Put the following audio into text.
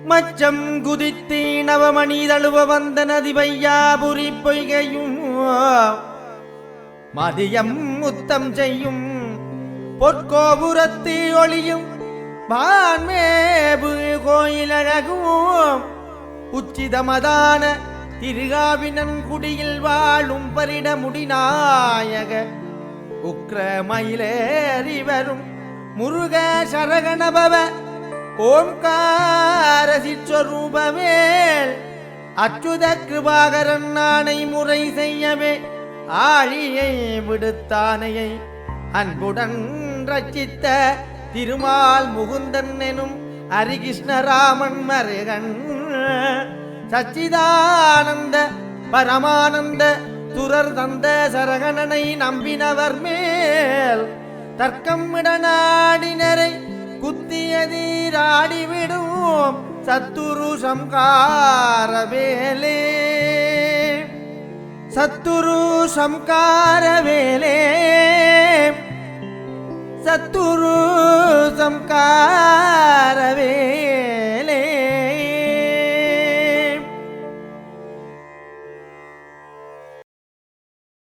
மச்சம் குதித்து நவமணி தழுவ வந்த நதி வையாபுரி பொய்கையும் மதியம் முத்தம் செய்யும் பொற்கோபுரத்து ஒளியும் வான்மேபு கோயிலழகும் உச்சிதமதான திருகாவினன் குடியில் வாழும் பரிட முடிநாயக உக்ரமயிலேறி வரும் முருக சரகணபவ ஓம்கார சிற்றரூபமேல் அச்சுத கிருபாகரன் நாணை முறை செய்யவே ஆழியை விடுத்தானையை அன்புடன் ரச்சித்த திருமால் முகுந்தன் எனும் ஹரிகிருஷ்ணராமன் மருகன் சச்சிதானந்த பரமானந்த துரர் தந்த சரகணனை நம்பினவர் மேல் தர்க்கம் நாடினரை குத்தியதீராடிவிடும் சத்துரு சம்காரவேலே சத்துரு சம்காரவேலே சத்துரு சம்காரவே